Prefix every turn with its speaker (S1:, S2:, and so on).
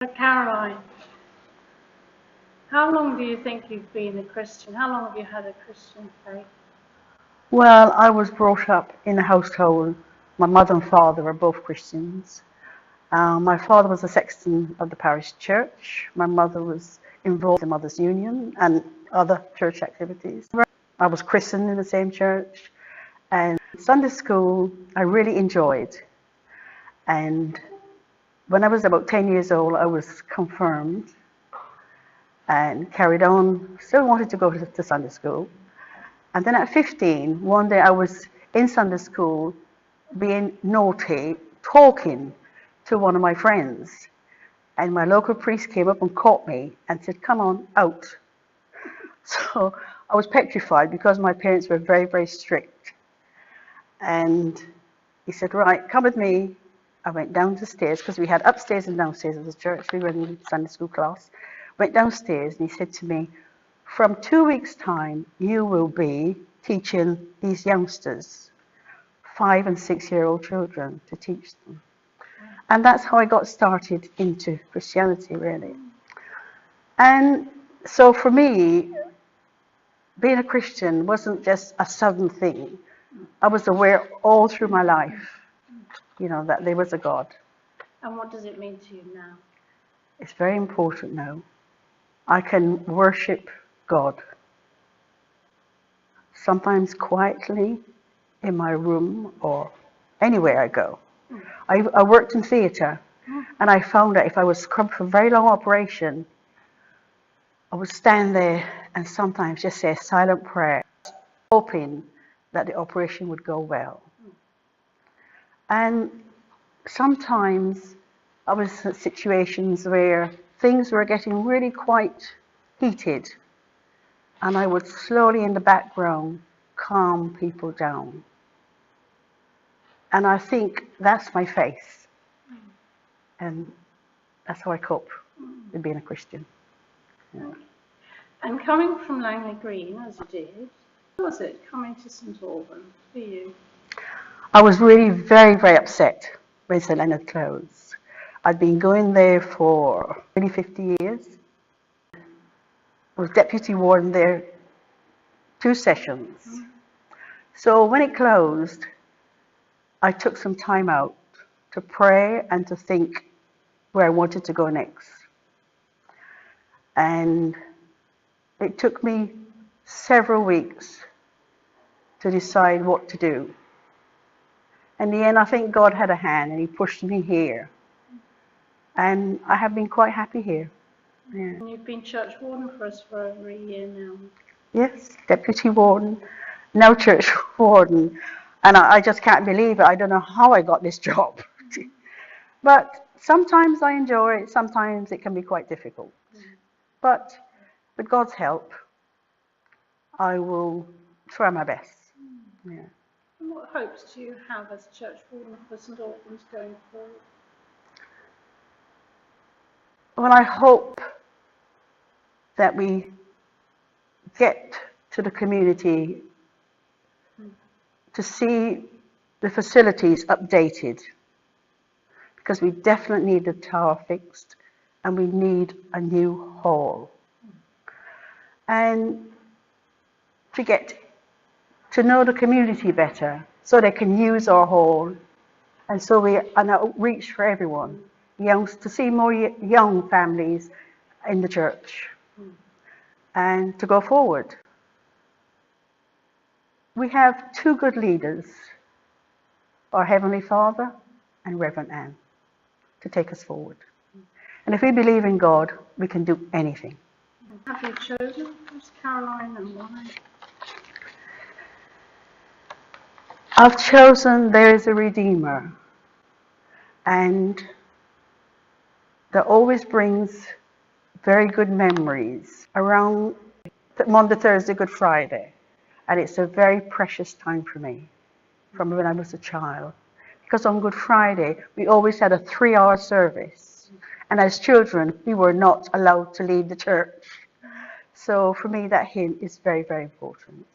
S1: Caroline, how long do you think you've been a Christian? How long have you had a Christian faith?
S2: Well, I was brought up in a household. My mother and father were both Christians. My father was a sexton of the parish church. My mother was involved in Mothers' Union and other church activities. I was christened in the same church. And Sunday school, I really enjoyed. And when I was about 10 years old, I was confirmed and carried on. Still wanted to go to Sunday school. And then at 15, one day I was in Sunday school being naughty, talking to one of my friends. And my local priest came up and caught me and said, "Come on, out." So I was petrified because my parents were very, very strict. And he said, "Right, come with me." I went down the stairs because we had upstairs and downstairs of the church. We were in Sunday school class. Went downstairs and he said to me, "From 2 weeks' time, you will be teaching these youngsters, 5 and 6-year-old children, to teach them." And that's how I got started into Christianity, really. And so for me, being a Christian wasn't just a sudden thing. I was aware all through my life, that there was a God.
S1: And what does it mean to you now?
S2: It's very important now. I can worship God, sometimes quietly in my room or anywhere I go. I worked in theatre, and I found that if I was come for a very long operation, I would stand there and sometimes just say a silent prayer, hoping that the operation would go well. And sometimes I was in situations where things were getting really quite heated, and I would slowly in the background calm people down. And I think that's my faith, and that's how I cope with being a Christian. Yeah.
S1: And coming from Langley Green, as you did, how was it coming to St.Alban for you?
S2: I was really very, very upset when St. Leonard closed. I'd been going there for nearly 50 years. I was deputy warden there 2 sessions. So when it closed, I took some time out to pray and to think where I wanted to go next. And it took me several weeks to decide what to do. In the end, I think God had a hand and he pushed me here. And I have been quite happy here. Yeah.
S1: And you've been church warden for us for over a year now.
S2: Yes, deputy warden, now church warden. And I just can't believe it. I don't know how I got this job. But sometimes I enjoy it, sometimes it can be quite difficult. But with God's help, I will try my best. Yeah.
S1: And what hopes do you have as church warden for St. Albans going forward?
S2: Well, I hope that we get to the community to see the facilities updated, because we definitely need the tower fixed and we need a new hall. And to get to know the community better so they can use our hall, and so we an outreach for everyone, to see more young families in the church and to go forward. We have 2 good leaders, our Heavenly Father and Reverend Anne, to take us forward. And if we believe in God, we can do anything.
S1: Have you chosen Miss Caroline, and why?
S2: I've chosen There Is a Redeemer, and that always brings very good memories around Monday, Thursday, Good Friday. And it's a very precious time for me from when I was a child. Because on Good Friday, we always had a 3-hour service. And as children, we were not allowed to leave the church. So for me, that hymn is very, very important.